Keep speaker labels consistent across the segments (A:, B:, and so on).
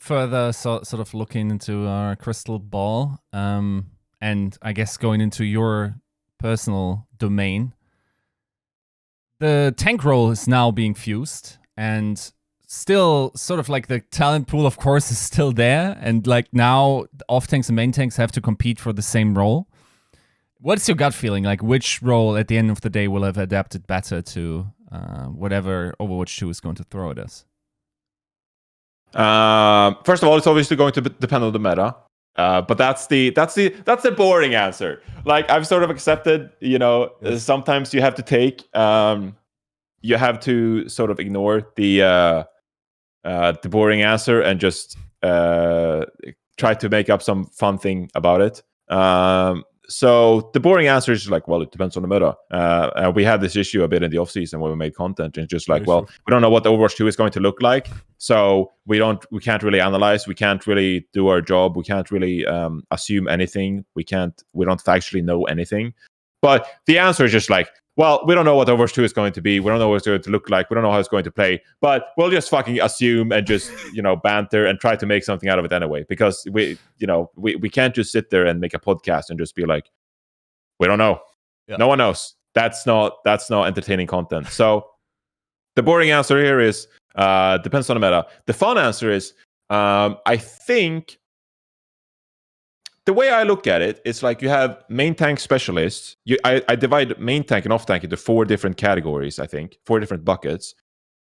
A: further sort of looking into our crystal ball, and I guess going into your personal domain, the tank role is now being fused, and still sort of like the talent pool, of course, is still there, and like now off tanks and main tanks have to compete for the same role. What's your gut feeling? Like, which role at the end of the day will have adapted better to whatever Overwatch 2 is going to throw at us?
B: First of all, it's obviously going to depend on the meta. But that's the boring answer. Like, I've sort of accepted,
A: Yes.
B: sometimes you have to take, you have to sort of ignore the boring answer and just try to make up some fun thing about it. So the boring answer is like, well, it depends on the meta. And we had this issue a bit in the offseason when we made content, and just like,
A: Very
B: well,
A: true.
B: we don't know what the Overwatch 2 is going to look like, so we can't really analyze, we can't really do our job, we can't really assume anything, we don't factually know anything. But the answer is just like, well, we don't know what Overwatch 2 is going to be. We don't know what it's going to look like. We don't know how it's going to play. But we'll just fucking assume and just, banter and try to make something out of it anyway. Because we can't just sit there and make a podcast and just be like, we don't know. Yeah. No one knows. That's not entertaining content. So the boring answer here is depends on the meta. The fun answer is I think the way I look at it, it's like you have main tank specialists. I divide main tank and off tank into 4 different categories, I think, 4 different buckets.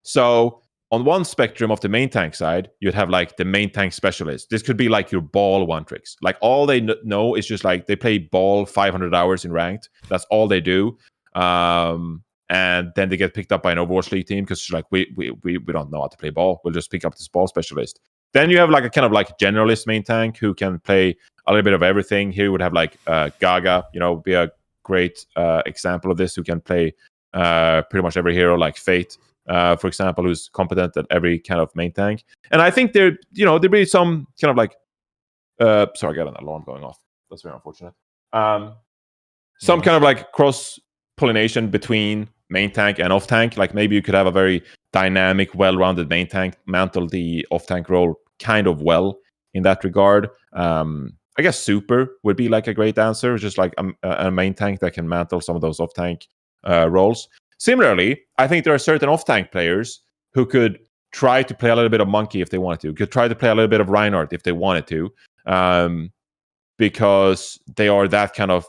B: So on one spectrum of the main tank side, you'd have like the main tank specialist. This could be like your ball one tricks. Like, all they know is just like they play ball 500 hours in ranked. That's all they do. And then they get picked up by an Overwatch League team because like we don't know how to play ball. We'll just pick up this ball specialist. Then you have like a kind of like generalist main tank who can play a little bit of everything. Here you would have like Gaga, be a great example of this, who can play pretty much every hero, like Fate, for example, who's competent at every kind of main tank. And I think there'd be some kind of like sorry, I got an alarm going off. That's very unfortunate. Some kind of like cross pollination between main tank and off tank. Like, maybe you could have a very dynamic, well-rounded main tank mantle the off tank role kind of well in that regard. I guess Super would be like a great answer, just like a main tank that can mantle some of those off tank roles. Similarly, I think there are certain off tank players who could try to play a little bit of Monkey if they wanted to, could try to play a little bit of Reinhardt if they wanted to, because they have that kind of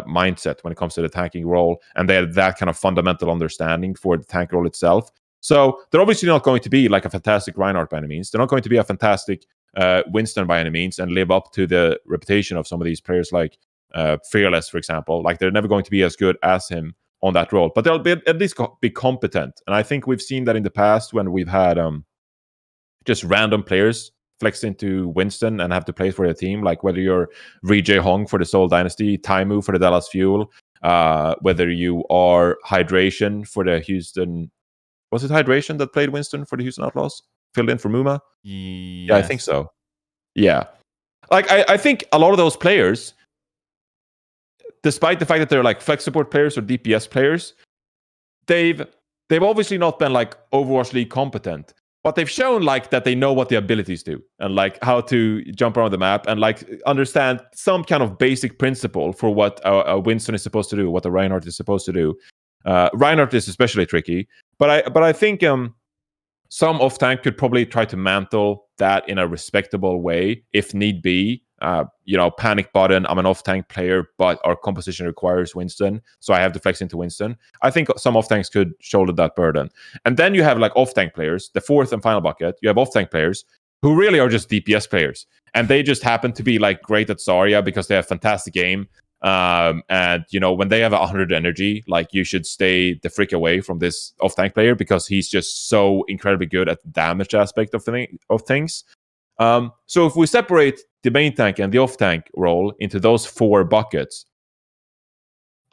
B: mindset when it comes to the tanking role, and they have that kind of fundamental understanding for the tank role itself. So they're obviously not going to be like a fantastic Reinhardt by any means. They're not going to be a fantastic Winston by any means and live up to the reputation of some of these players like Fearless, for example. Like, they're never going to be as good as him on that role, but they'll be at least be competent. And I think we've seen that in the past when we've had just random players flex into Winston and have to play for their team, like whether you're Rijay Hong for the Seoul Dynasty, Taimu for the Dallas Fuel, whether you are Hydration for the Houston... Was it Hydration that played Winston for the Houston Outlaws? Filled in for Muma?
A: Yes.
B: Yeah, I think so. Yeah. Like, I think a lot of those players, despite the fact that they're like flex support players or DPS players, they've obviously not been like Overwatch League competent, but they've shown like that they know what the abilities do and like how to jump around the map and like understand some kind of basic principle for what a Winston is supposed to do, what a Reinhardt is supposed to do. Reinhardt is especially tricky, but I think some off tank could probably try to mantle that in a respectable way if need be. Panic button, I'm an off tank player, but our composition requires Winston, so I have to flex into Winston. I think some off tanks could shoulder that burden. And then you have like off tank players, the fourth and final bucket. You have off tank players who really are just DPS players, and they just happen to be like great at Zarya because they have fantastic aim. And when they have 100 energy, like, you should stay the frick away from this off tank player because he's just so incredibly good at the damage aspect of things. So if we separate the main tank and the off tank role into those 4 buckets,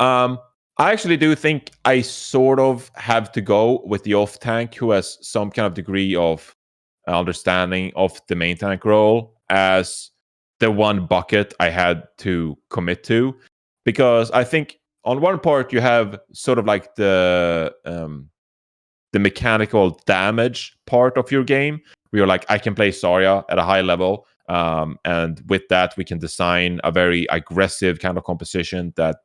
B: I actually do think I sort of have to go with the off tank who has some kind of degree of understanding of the main tank role as the one bucket I had to commit to, because I think on one part you have sort of like the the mechanical damage part of your game, where you're like, I can play Zarya at a high level. And with that, we can design a very aggressive kind of composition that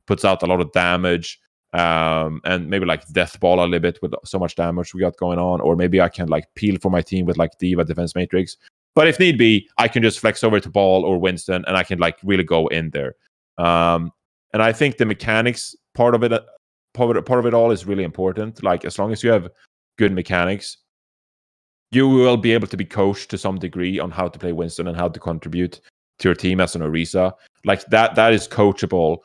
B: puts out a lot of damage. And maybe like death ball a little bit with so much damage we got going on. Or maybe I can like peel for my team with like Diva Defense Matrix. But if need be, I can just flex over to Ball or Winston, and I can like really go in there. And I think the mechanics part of it all is really important. Like, as long as you have good mechanics, you will be able to be coached to some degree on how to play Winston and how to contribute to your team as an Orisa. Like that is coachable.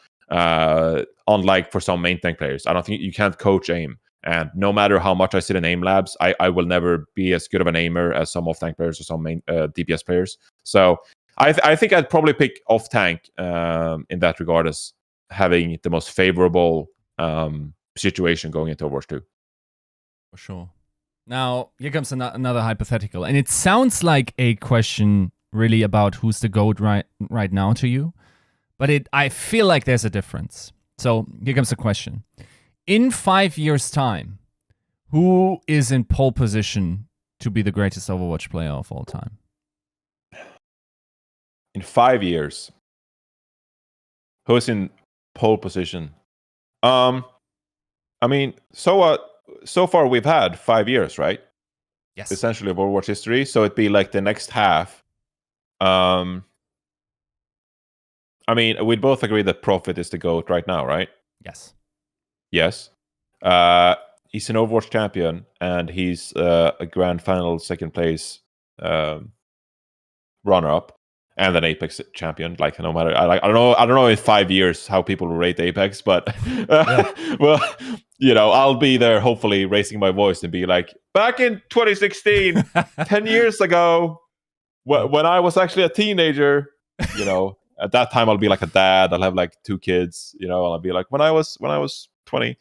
B: Unlike for some main tank players, I don't think you can't coach aim. And no matter how much I sit in aim labs, I will never be as good of an aimer as some off tank players or some main DPS players. So I think I'd probably pick off tank in that regard as having the most favorable situation going into Overwatch 2.
A: For sure. Now, here comes another hypothetical. And it sounds like a question really about who's the GOAT right now to you. But I feel like there's a difference. So here comes the question. In 5 years' time, who is in pole position to be the greatest Overwatch player of all time?
B: In 5 years, who's in pole position? I mean, so far we've had 5 years, right?
A: Yes.
B: Essentially of Overwatch history. So it'd be like the next half. I mean, we'd both agree that Prophet is the GOAT right now, right?
A: Yes.
B: Yes. He's an Overwatch champion, and he's a grand final second place runner-up, and an Apex champion. Like, no matter, I don't know in 5 years how people will rate Apex, but well, I'll be there hopefully raising my voice and be like, back in 2016, 10 years ago, when I was actually a teenager, at that time I'll be like a dad. I'll have like 2 kids, and I'll be like, when I was 20.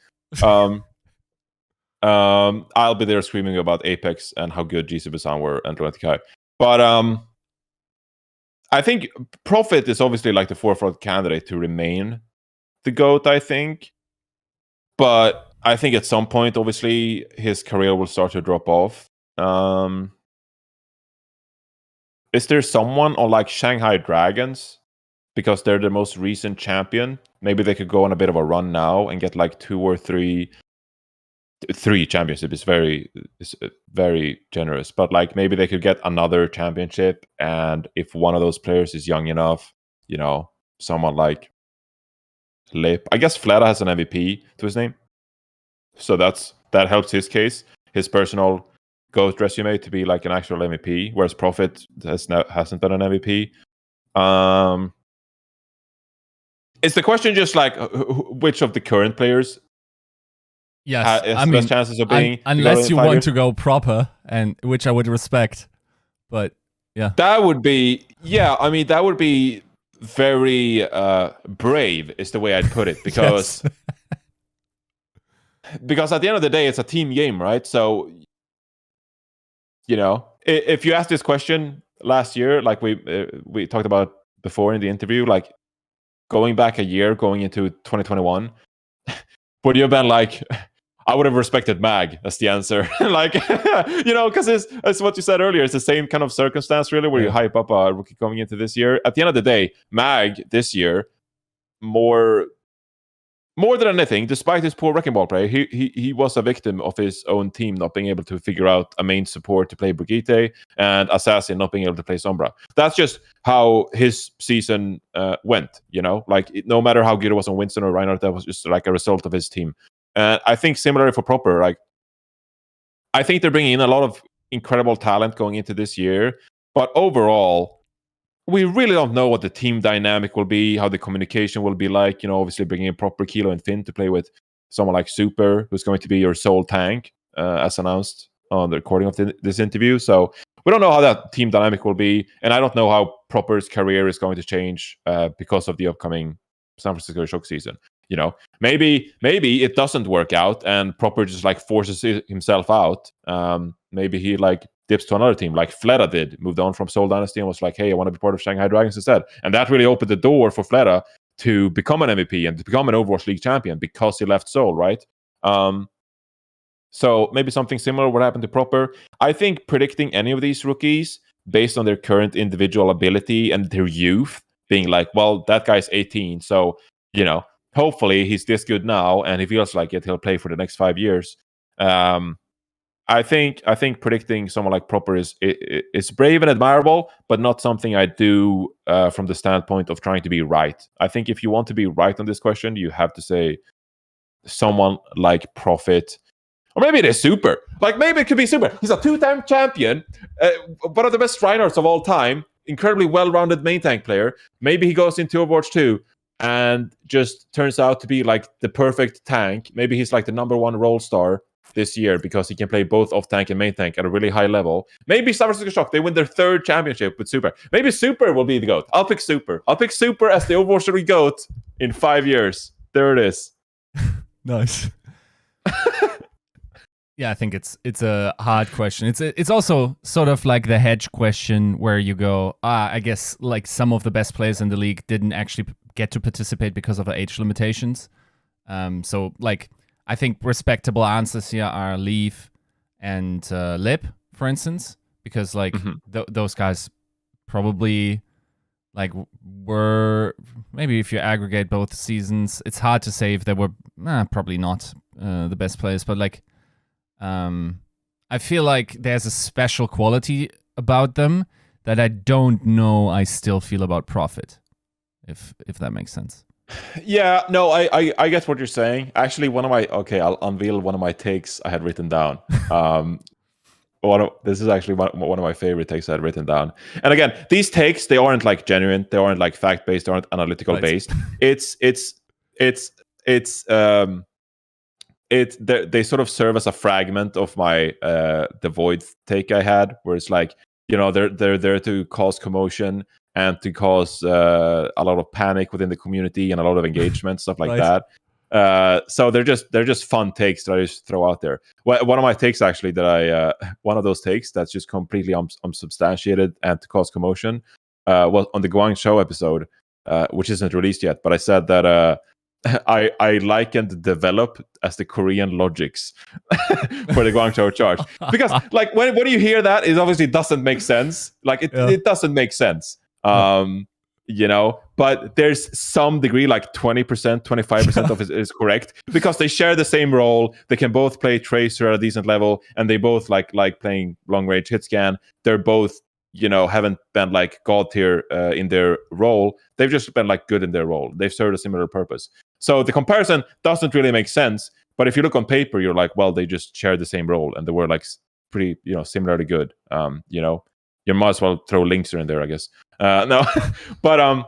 B: I'll be there screaming about Apex and how good GC Busan were and Kai. But I think Prophet is obviously like the forefront candidate to remain the GOAT, I think. But I think at some point, obviously, his career will start to drop off. Is there someone on like Shanghai Dragons? Because they're the most recent champion. Maybe they could go on a bit of a run now and get like 2 or 3 championships. It's very generous, but like maybe they could get another championship, and if one of those players is young enough, someone like Lip, I guess Fleta has an MVP to his name, so that helps his case, his personal GOAT resume to be like an actual MVP, whereas Prophet hasn't been an MVP. Is the question just like which of the current players?
A: Yes,
B: I mean, chances of being
A: unless you want to go proper, and which I would respect, but yeah,
B: that would be I mean, that would be very brave, is the way I'd put it, because because at the end of the day, it's a team game, right? So if you asked this question last year, like we talked about before in the interview, like going back a year, going into 2021, would you have been like, I would have respected Mag as the answer. Like, because it's what you said earlier. It's the same kind of circumstance, really, where you hype up a rookie coming into this year. At the end of the day, Mag this year, more than anything, despite his poor Wrecking Ball play, he was a victim of his own team not being able to figure out a main support to play Brigitte, and Assassin not being able to play Sombra. That's just how his season went, Like, no matter how good it was on Winston or Reinhardt, that was just like a result of his team. I think similarly for Proper, like, I think they're bringing in a lot of incredible talent going into this year, but overall, we really don't know what the team dynamic will be, how the communication will be like. Obviously bringing in Proper, Kilo, and Finn to play with someone like Super, who's going to be your sole tank, as announced on the recording of this interview. So we don't know how that team dynamic will be, and I don't know how Proper's career is going to change because of the upcoming San Francisco Shock season. Maybe it doesn't work out, and Proper just like forces himself out. Maybe he like dips to another team, like Fleta did, moved on from Seoul Dynasty and was like, hey, I want to be part of Shanghai Dragons instead. And that really opened the door for Fleta to become an MVP and to become an Overwatch League champion because he left Seoul, right? So maybe something similar what happened to Proper. I think predicting any of these rookies based on their current individual ability and their youth, being like, well, that guy's 18, so hopefully he's this good now, and he feels like it, he'll play for the next 5 years. I think predicting someone like Proper is brave and admirable, but not something I do from the standpoint of trying to be right. I think if you want to be right on this question, you have to say someone like Prophet, or maybe it is Super. Like maybe it could be Super. He's a 2-time champion, one of the best Reinhardts of all time, incredibly well-rounded main tank player. Maybe he goes into Overwatch 2 and just turns out to be like the perfect tank. Maybe he's like the number one role star this year because he can play both off tank and main tank at a really high level. Maybe San Francisco Shock, they win their 3rd championship with Super. Maybe Super will be the GOAT. I'll pick Super. I'll pick Super as the Overwatch 3 GOAT in 5 years. There it is.
A: Nice. Yeah, I think it's a hard question. It's also sort of like the hedge question where you go, I guess like some of the best players in the league didn't actually get to participate because of the age limitations. So like I think respectable answers here are Leaf and Lip, for instance, because like those guys probably like were, maybe if you aggregate both seasons, it's hard to say if they were probably not the best players, but like I feel like there's a special quality about them that I don't know I still feel about Prophet, if that makes sense.
B: Yeah, no, I get what you're saying. Actually, I'll unveil one of my takes I had written down. This is actually one of my favorite takes I had written down. And again, these takes, they aren't like genuine, they aren't like fact based, they aren't analytical based. They sort of serve as a fragment of my the Void take I had, where it's like, they're there to cause commotion and to cause a lot of panic within the community and a lot of engagement, stuff like that. So they're just fun takes that I just throw out there. One of my takes actually one of those takes that's just completely unsubstantiated and to cause commotion was on the Guangzhou episode, which isn't released yet, but I said that I likened develop as the Korean logics for the Guangzhou charge, because like when you hear that, it obviously doesn't make sense. Like it doesn't make sense. But there's some degree, like 20%, 25% of it is correct, because they share the same role. They can both play Tracer at a decent level, and they both like playing long range hit scan. They're both, haven't been like god tier in their role. They've just been like good in their role. They've served a similar purpose. So the comparison doesn't really make sense. But if you look on paper, you're like, well, they just share the same role, and they were like pretty, similarly good. You might as well throw links in there, I guess. No, but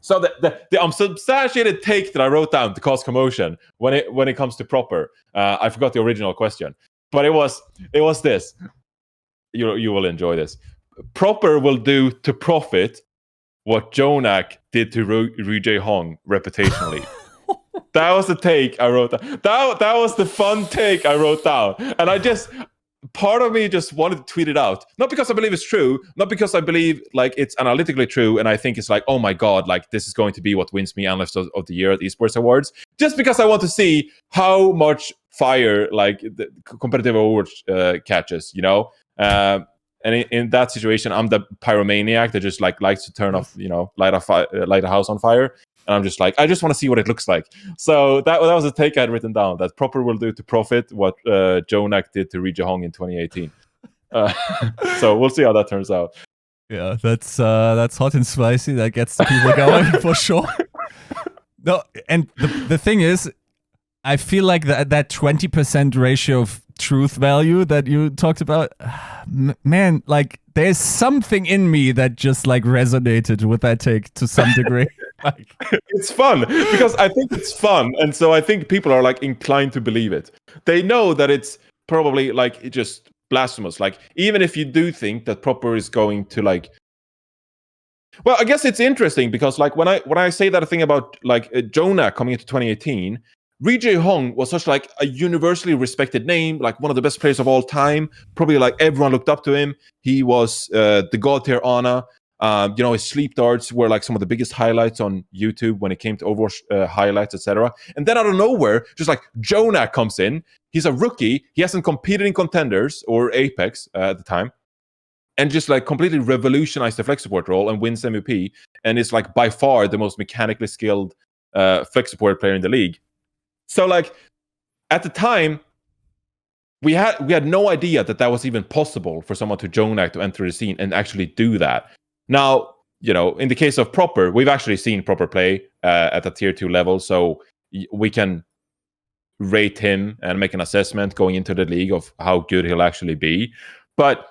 B: so the unsubstantiated take that I wrote down to cause commotion when it comes to Proper, I forgot the original question, but it was this. You will enjoy this. Proper will do to Prophet what Jonak did to Ru Jae-hong reputationally. That was the take I wrote down. That was the fun take I wrote down, and part of me just wanted to tweet it out. Not because I believe it's true, not because I believe like it's analytically true, and I think it's like, oh my god, like this is going to be what wins me Analyst of the Year at Esports Awards. Just because I want to see how much fire like the competitive Overwatch catches, and in that situation, I'm the pyromaniac that just like likes to turn off, light a house on fire. And I'm just like, I just want to see what it looks like. So that was a take I had written down, that Proper will do to Prophet what Jonak did to Ri Jae-hong in 2018. So we'll see how that turns out.
A: Yeah, that's hot and spicy. That gets the people going for sure. No, and the thing is, I feel like that 20% ratio of truth value that you talked about, man, like there's something in me that just like resonated with that take to some degree. Like,
B: it's fun because I think it's fun, and so I think people are like inclined to believe it. They know that it's probably like just blasphemous. Like even if you do think that Proper is going to like, well, I guess it's interesting because like when I say that thing about like Jonah coming into 2018. Ri Jae-hong was such like a universally respected name, like one of the best players of all time. Probably like everyone looked up to him. He was the god tier Ana. His sleep darts were like some of the biggest highlights on YouTube when it came to Overwatch highlights, etc. And then out of nowhere, just like Jonak comes in. He's a rookie. He hasn't competed in Contenders or Apex at the time, and just like completely revolutionized the flex support role and wins MVP, and is like by far the most mechanically skilled flex support player in the league. So like at the time, we had no idea that was even possible for someone to Jonak to enter the scene and actually do that. Now, in the case of Proper, we've actually seen Proper play at the tier 2 level, so we can rate him and make an assessment going into the league of how good he'll actually be. But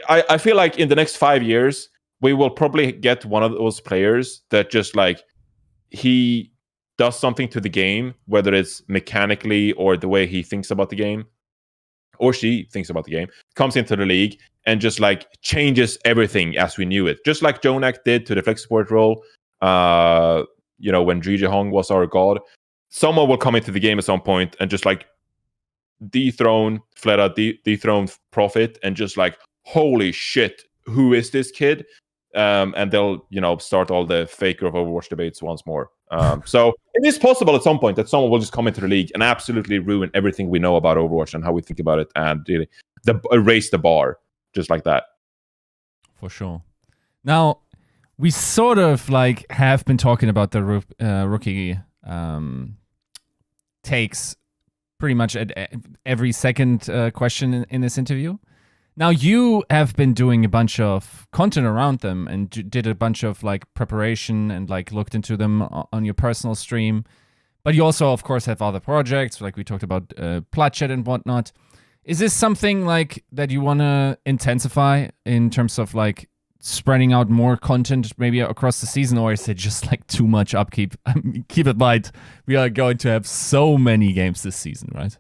B: I feel like in the next 5 years, we will probably get one of those players that just like he does something to the game, whether it's mechanically or the way he thinks about the game, or she thinks about the game, comes into the league and just like changes everything as we knew it. Just like Jonak did to the flex support role, when GGRecon was our god. Someone will come into the game at some point and just like dethrone Fleta, dethrone Prophet, and just like, holy shit, who is this kid? And they'll, start all the Faker of Overwatch debates once more. So it is possible at some point that someone will just come into the league and absolutely ruin everything we know about Overwatch and how we think about it, and really erase the bar just like that.
A: For sure. Now, we sort of like have been talking about the rookie takes pretty much at every second question in this interview. Now, you have been doing a bunch of content around them and did a bunch of like preparation and like looked into them on your personal stream. But you also, of course, have other projects, like we talked about Platchet and whatnot. Is this something like that you want to intensify in terms of like spreading out more content maybe across the season, or is it just like too much upkeep? Keep in mind, we are going to have so many games this season, right?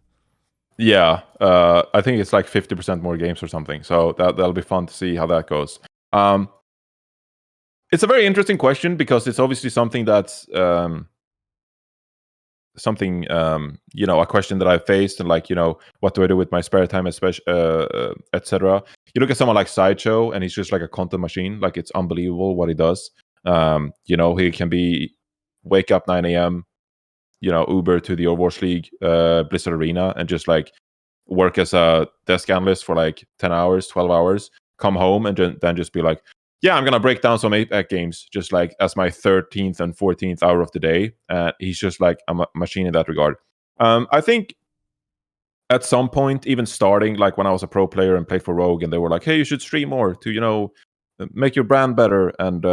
B: Yeah, I think it's like 50% more games or something. So that'll be fun to see how that goes. It's a very interesting question because it's obviously something that's a question that I've faced, and like, what do I do with my spare time, especially, etc. You look at someone like Sideshow, and he's just like a content machine. Like, it's unbelievable what he does. He can wake up 9 a.m., Uber to the Overwatch League, Blizzard Arena, and just like work as a desk analyst for like 10 hours, 12 hours, come home, and then just be like, yeah, I'm going to break down some Apex games, just like as my 13th and 14th hour of the day. He's just like a machine in that regard. I think at some point, even starting like when I was a pro player and played for Rogue, and they were like, hey, you should stream more to, make your brand better. And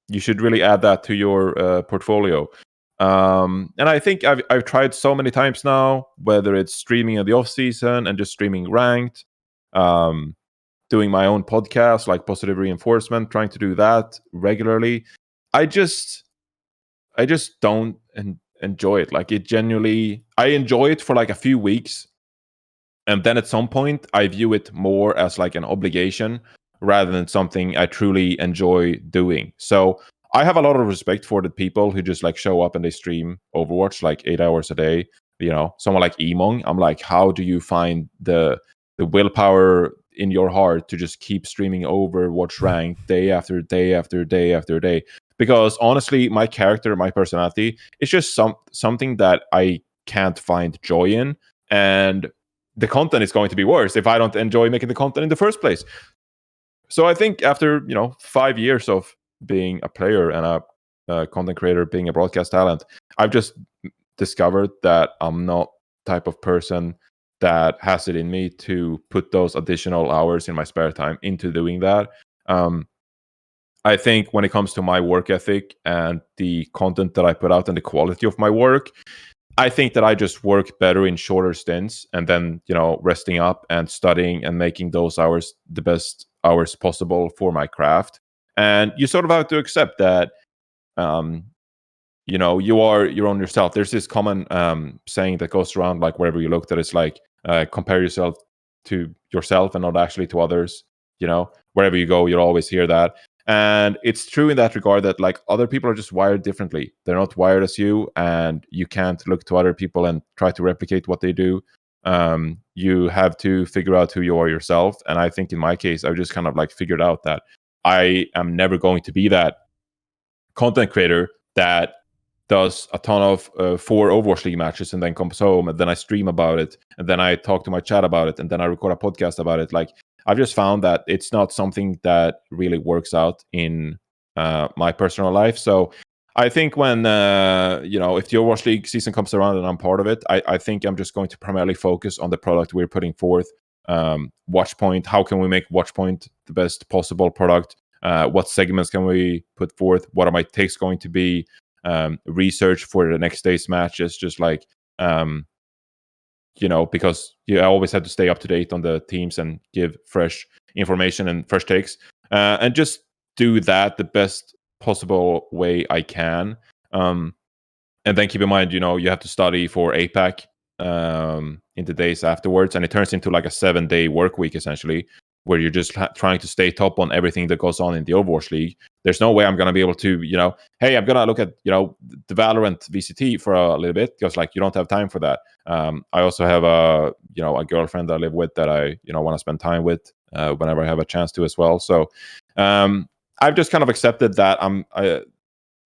B: you should really add that to your portfolio. And I think I've tried so many times now, whether it's streaming in the off season and just streaming ranked, doing my own podcast like Positive Reinforcement, trying to do that regularly. I just don't enjoy it. Like, it genuinely, I enjoy it for like a few weeks, and then at some point I view it more as like an obligation rather than something I truly enjoy doing. So I have a lot of respect for the people who just like show up and they stream Overwatch like 8 hours a day. Someone like Emong, I'm like, how do you find the willpower in your heart to just keep streaming Overwatch ranked day after day after day after day? Because honestly, my character, my personality, is just something that I can't find joy in, and the content is going to be worse if I don't enjoy making the content in the first place. So I think after 5 years of being a player and a content creator, being a broadcast talent, I've just discovered that I'm not the type of person that has it in me to put those additional hours in my spare time into doing that. I think when it comes to my work ethic and the content that I put out and the quality of my work, I think that I just work better in shorter stints, and then, resting up and studying and making those hours the best hours possible for my craft. And you sort of have to accept that, you are your own yourself. There's this common saying that goes around, like, wherever you look, that it's like, compare yourself to yourself and not actually to others. Wherever you go, you'll always hear that. And it's true in that regard, that like other people are just wired differently. They're not wired as you, and you can't look to other people and try to replicate what they do. You have to figure out who you are yourself. And I think in my case, I've just kind of like figured out that I am never going to be that content creator that does a ton of 4 Overwatch League matches and then comes home and then I stream about it and then I talk to my chat about it and then I record a podcast about it. Like, I've just found that it's not something that really works out in my personal life. So I think when if the Overwatch League season comes around and I'm part of it, I think I'm just going to primarily focus on the product we're putting forth. Watchpoint, how can we make Watchpoint the best possible product? What segments can we put forth? What are my takes going to be? Research for the next day's matches, just like because I always have to stay up to date on the teams and give fresh information and fresh takes, and just do that the best possible way I can. And then keep in mind, you have to study for APAC in the days afterwards, and it turns into like a 7-day work week essentially, where you're just trying to stay top on everything that goes on in the Overwatch League. There's no way I'm going to be able to, hey, I'm going to look at, the Valorant VCT for a little bit, because like you don't have time for that. I also have a girlfriend that I live with that I, want to spend time with whenever I have a chance to as well. So I've just kind of accepted that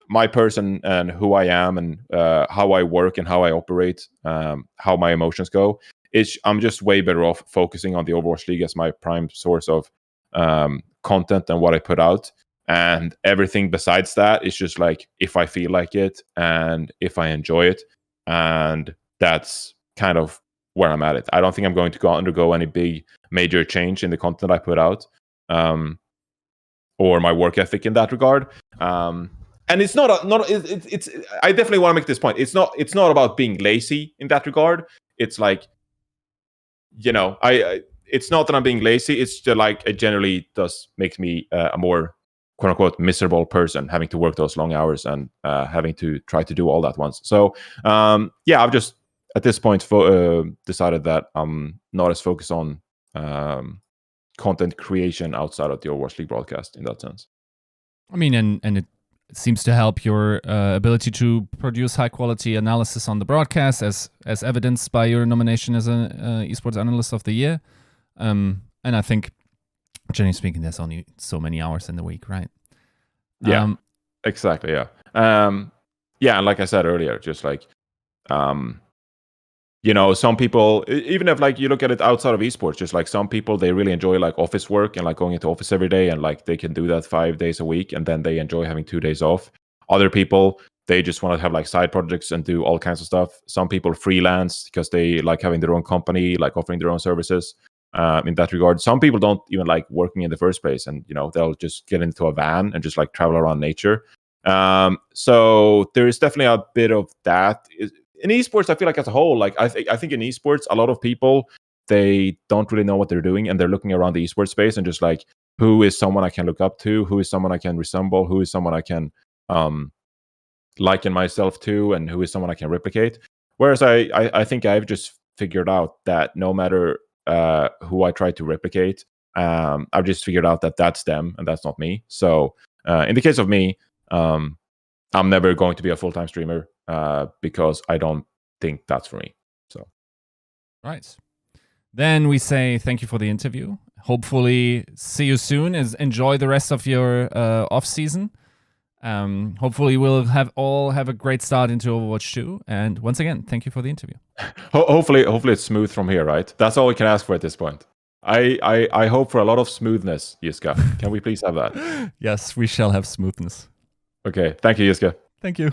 B: my person and who I am and how I work and how I operate, how my emotions go, I'm just way better off focusing on the Overwatch League as my prime source of content and what I put out. And everything besides that is just like if I feel like it and if I enjoy it. And that's kind of where I'm at it. I don't think I'm going to undergo any big major change in the content I put out or my work ethic in that regard. And it's not it's I definitely want to make this point. It's not about being lazy in that regard. It's like, it's not that I'm being lazy. It's just like it generally does make me a more quote unquote miserable person, having to work those long hours and having to try to do all that once. So I've just at this point decided that I'm not as focused on content creation outside of the Overwatch League broadcast in that sense.
A: I mean, and it seems to help your ability to produce high quality analysis on the broadcast, as evidenced by your nomination as an esports analyst of the year. And I think, generally speaking, there's only so many hours in the week, right?
B: Yeah, exactly. Yeah. And like I said earlier, just like, some people, even if like you look at it outside of esports, just like some people, they really enjoy like office work and like going into office every day, and like they can do that 5 days a week, and then they enjoy having 2 days off. Other people, they just want to have like side projects and do all kinds of stuff. Some people freelance because they like having their own company, like offering their own services in that regard. Some people don't even like working in the first place, and they'll just get into a van and just like travel around nature. So there is definitely a bit of that. In esports, I feel like as a whole, like I think in esports, a lot of people, they don't really know what they're doing, and they're looking around the esports space and just like, who is someone I can look up to? Who is someone I can resemble? Who is someone I can liken myself to? And who is someone I can replicate? Whereas I think I've just figured out that no matter who I try to replicate, I've just figured out that that's them and that's not me. So in the case of me, I'm never going to be a full-time streamer because I don't think that's for me. So,
A: right. Then we say thank you for the interview. Hopefully, see you soon. Enjoy the rest of your off season. Hopefully, we'll have a great start into Overwatch 2. And once again, thank you for the interview.
B: Hopefully it's smooth from here, right? That's all we can ask for at this point. I hope for a lot of smoothness, Yiska. Can we please have that?
A: Yes, we shall have smoothness.
B: Okay. Thank you, Yiska.
A: Thank you.